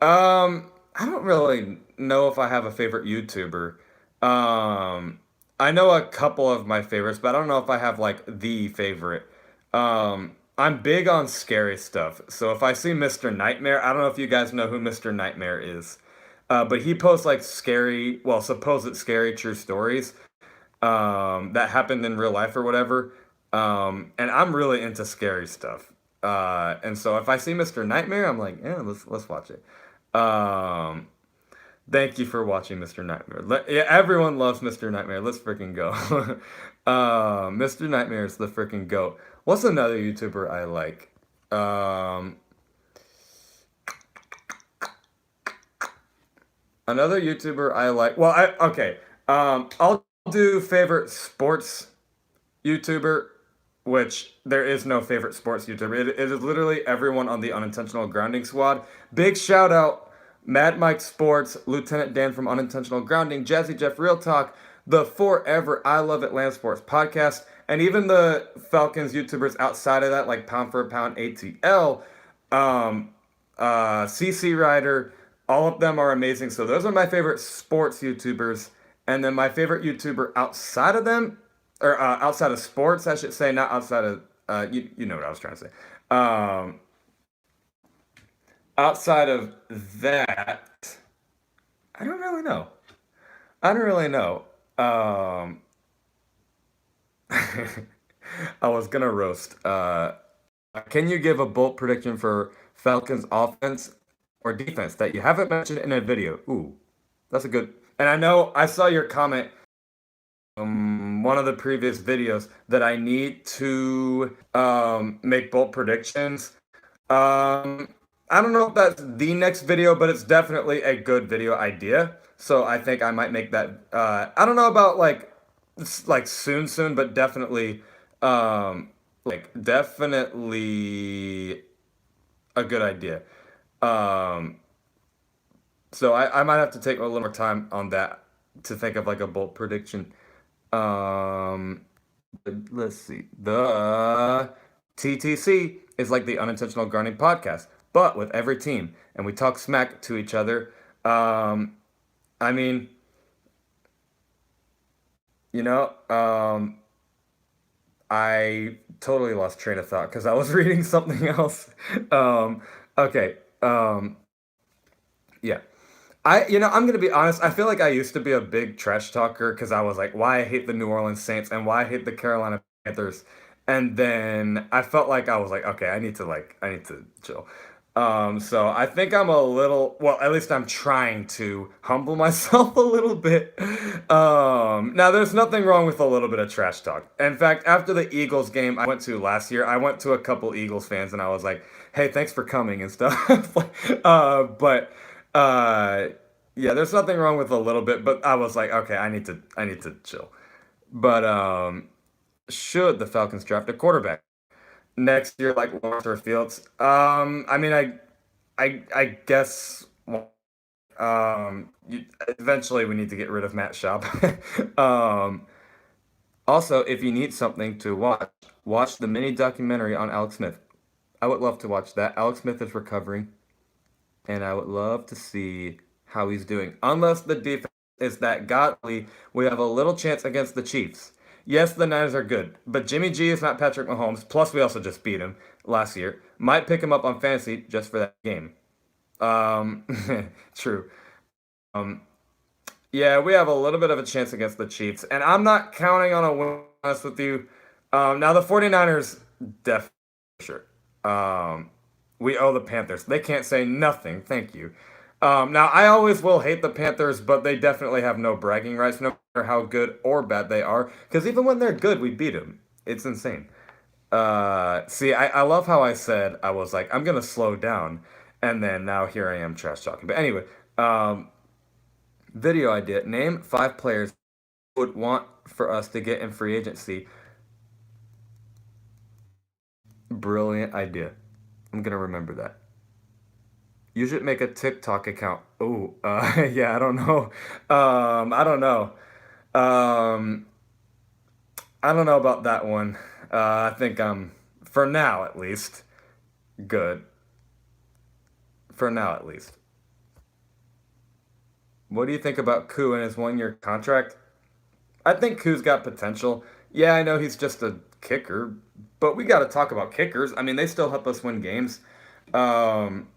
I don't really know if I have a favorite YouTuber. Um, I know a couple of my favorites, but I don't know if I have like the favorite. I'm big on scary stuff. So if I see Mr. Nightmare, I don't know if you guys know who Mr. Nightmare is. But he posts like scary, well, supposed scary true stories that happened in real life or whatever. And I'm really into scary stuff. And so if I see Mr. Nightmare, I'm like, yeah, let's watch it. Um, Thank you for watching Mr. Nightmare. Yeah, everyone loves Mr. Nightmare. Let's freaking go. Mr. Nightmare is the freaking goat. What's another YouTuber I like? Um, Another YouTuber I like. Well, I okay. I'll do favorite sports YouTuber, which there is no favorite sports YouTuber. It is literally everyone on the Unintentional Grounding Squad. Big shout out, Mad Mike Sports, Lieutenant Dan from Unintentional Grounding, Jazzy Jeff Real Talk, the Forever I Love Atlanta Sports podcast, and even the Falcons YouTubers outside of that, like Pound for a Pound ATL, um, CC Rider. All of them are amazing. So those are my favorite sports YouTubers. And then my favorite YouTuber outside of them, or outside of sports, I should say, not outside of you know what I was trying to say. Um, Outside of that, I don't really know. I don't really know. Um, I was gonna roast. Can you give a bold prediction for Falcons offense or defense that you haven't mentioned in a video? Ooh, that's a good. And I know I saw your comment one of the previous videos that I need to make bold predictions. Um, I don't know if that's the next video, but it's definitely a good video idea. So I think I might make that. I don't know about like soon, but definitely, um, definitely a good idea. Um, so I might have to take a little more time on that to think of like a bold prediction. Um, let's see. The TTC is like the Unintentional Grinding podcast, but with every team, and we talk smack to each other. Um, I mean, you know, I totally lost train of thought because I was reading something else. Um, okay. Yeah. I'm gonna be honest. I feel like I used to be a big trash talker because I was like, why I hate the New Orleans Saints and why I hate the Carolina Panthers, and then I felt like I was like, okay, I need to chill. So I think I'm a little, well, at least I'm trying to humble myself a little bit. Now there's nothing wrong with a little bit of trash talk. In fact, after the Eagles game I went to last year, I went to a couple Eagles fans and I was like, hey, thanks for coming and stuff. But uh, yeah, there's nothing wrong with a little bit, but I was like, okay, I need to chill. But should the Falcons draft a quarterback next year, like Lawrence or Fields? I mean, I guess. Eventually, we need to get rid of Matt Schaub. um, Also, if you need something to watch, watch the mini documentary on Alex Smith. I would love to watch that. Alex Smith is recovering, and I would love to see how he's doing. Unless the defense is that godly, we have a little chance against the Chiefs. Yes, the Niners are good, but Jimmy G is not Patrick Mahomes. Plus, we also just beat him last year. Might pick him up on fantasy just for that game. Um, True. Um, yeah, we have a little bit of a chance against the Chiefs, and I'm not counting on a win, to be honest with you. Now, the 49ers, definitely sure. Um, we owe the Panthers. They can't say nothing. Thank you. Now, I always will hate the Panthers, but they definitely have no bragging rights, no matter how good or bad they are. Because even when they're good, we beat them. It's insane. See, I love how I said I was like, I'm going to slow down. And then now here I am trash talking. But anyway, video idea. Name five players you would want for us to get in free agency. Brilliant idea. I'm going to remember that. You should make a TikTok account. Oh, yeah, I don't know. I don't know. Um, I don't know about that one. I think I'm For now, at least. Good. For now, at least. What do you think about Koo and his 1 year contract? I think Koo's got potential. Yeah, I know he's just a kicker, but we got to talk about kickers. I mean, they still help us win games. Um,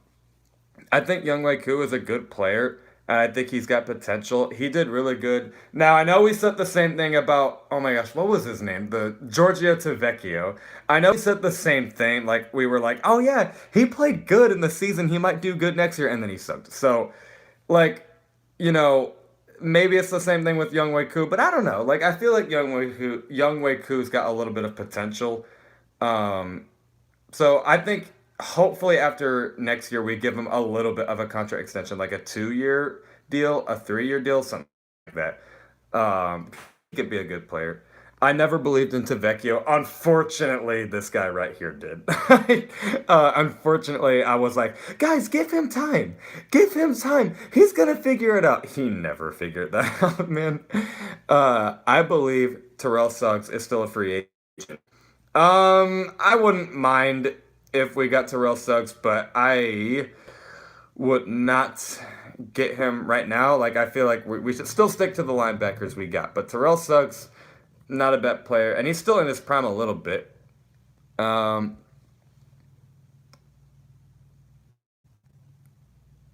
I think Young Wei Koo is a good player. And I think he's got potential. He did really good. Now I know we said the same thing about, oh my gosh, what was his name? The Giorgio Tavecchio. I know we said the same thing. Like we were like, oh yeah, he played good in the season. He might do good next year, and then he sucked. So, like, you know, maybe it's the same thing with Young Wei Koo, but I don't know. Like I feel like Young Wei Koo's got a little bit of potential. Um, so I think hopefully after next year we give him a little bit of a contract extension, like a 2 year deal, a 3 year deal, something like that. He could be a good player. I never believed in Tavecchio. Unfortunately, this guy right here did. Unfortunately, I was like, guys, give him time. Give him time. He's gonna figure it out. He never figured that out, man. I believe Terrell Suggs is still a free agent. I wouldn't mind if we got Terrell Suggs, but I would not get him right now. Like I feel like we should still stick to the linebackers we got. But Terrell Suggs, not a bad player, and he's still in his prime a little bit. Um,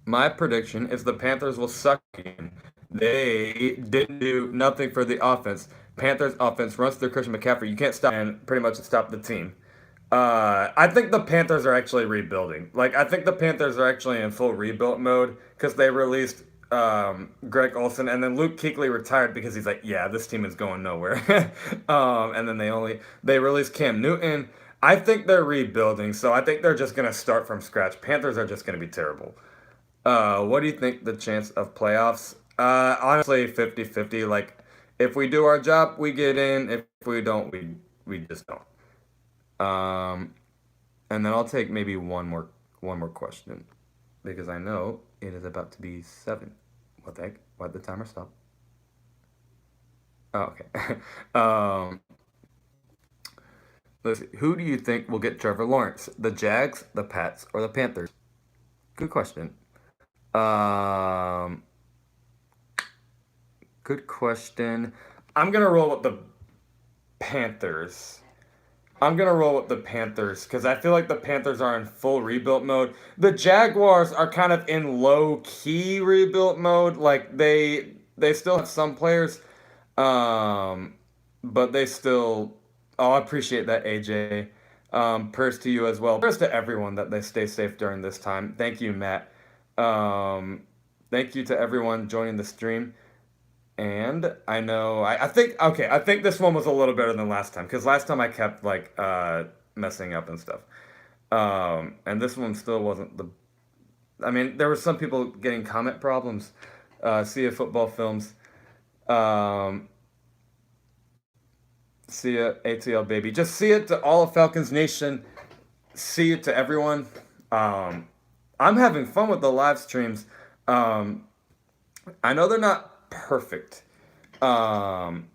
my prediction is the Panthers will suck again. They didn't do nothing for the offense. Panthers offense runs through Christian McCaffrey. You can't stop and pretty much stop the team. I think the Panthers are actually rebuilding. Like, I think the Panthers are actually in full rebuild mode because they released Greg Olson, and then Luke Kuechly retired because he's like, yeah, this team is going nowhere. And then they released Cam Newton. I think they're rebuilding, so I think they're just gonna start from scratch. Panthers are just gonna be terrible. What do you think the chance of playoffs? Honestly, 50-50. Like, if we do our job, we get in. If we don't, we just don't. Um, and then I'll take maybe one more question because I know it is about to be 7. What the heck? Why'd the timer stop? Oh, okay. um, let's see. Who do you think will get Trevor Lawrence? The Jags, the Pats, or the Panthers? Good question. Um, good question. I'm gonna roll with the Panthers. I'm gonna roll with the Panthers because I feel like the Panthers are in full rebuild mode. The Jaguars are kind of in low key rebuild mode. Like they still have some players, um, but they still. Oh, I appreciate that, AJ. Prayers to you as well. Prayers to everyone that they stay safe during this time. Thank you, Matt. Um, thank you to everyone joining the stream. And I know I think okay, I think this one was a little better than last time because last time I kept like messing up and stuff. And this one still wasn't the I mean, there were some people getting comment problems. See ya football films. Um, see ya ATL baby. Just see it to all of Falcons Nation. See it to everyone. Um, I'm having fun with the live streams. Um, I know they're not perfect. Um,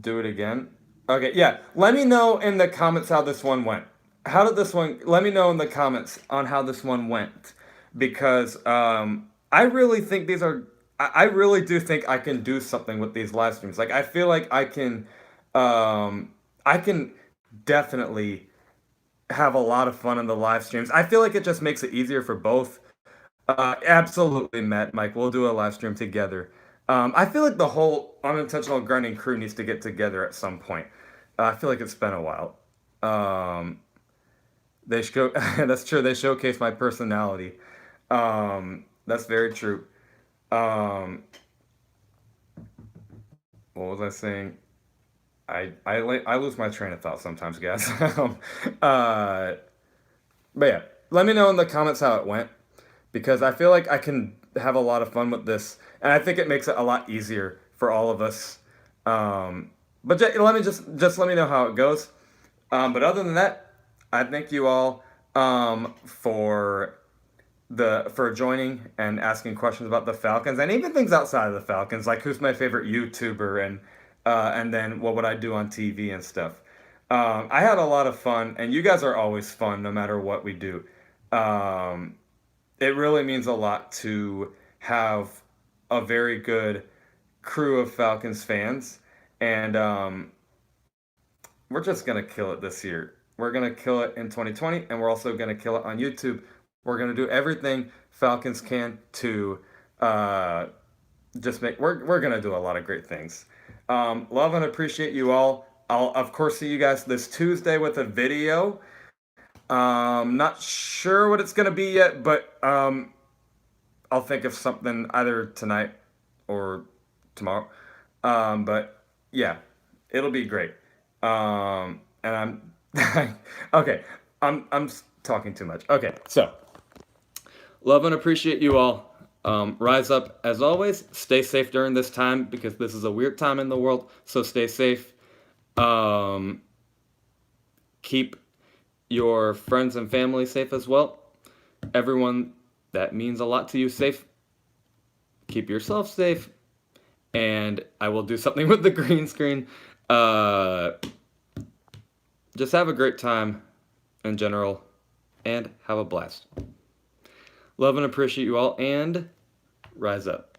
do it again. Okay, yeah. Let me know in the comments how this one went. How did this one? Let me know in the comments on how this one went, because I really think these are. I really do think I can do something with these live streams. Like I feel like I can definitely have a lot of fun in the live streams. I feel like it just makes it easier for both. Absolutely, Matt, Mike. We'll do a live stream together. I feel like the whole unintentional grinding crew needs to get together at some point. I feel like it's been a while. Um, they show that's true. They showcase my personality. That's very true. Um, what was I saying? I lose my train of thought sometimes, guys. uh, but yeah, let me know in the comments how it went because I feel like I can have a lot of fun with this, and I think it makes it a lot easier for all of us. But let me just let me know how it goes. But other than that, I thank you all for joining and asking questions about the Falcons and even things outside of the Falcons, like who's my favorite YouTuber and then what would I do on TV and stuff. I had a lot of fun, and you guys are always fun no matter what we do. Um, it really means a lot to have a very good crew of Falcons fans, and we're just gonna kill it this year. We're gonna kill it in 2020, and we're also gonna kill it on YouTube. We're gonna do everything Falcons can to uh, just make. We're gonna do a lot of great things. Love and appreciate you all. I'll of course see you guys this Tuesday with a video. Not sure what it's gonna be yet, but I'll think of something either tonight or tomorrow. But yeah, it'll be great. And I'm okay. I'm talking too much. Okay, so love and appreciate you all. Rise up as always. Stay safe during this time because this is a weird time in the world. So stay safe. Um, keep your friends and family safe as well. Everyone that means a lot to you safe. Keep yourself safe. And I will do something with the green screen. Just have a great time in general and have a blast. Love and appreciate you all and rise up.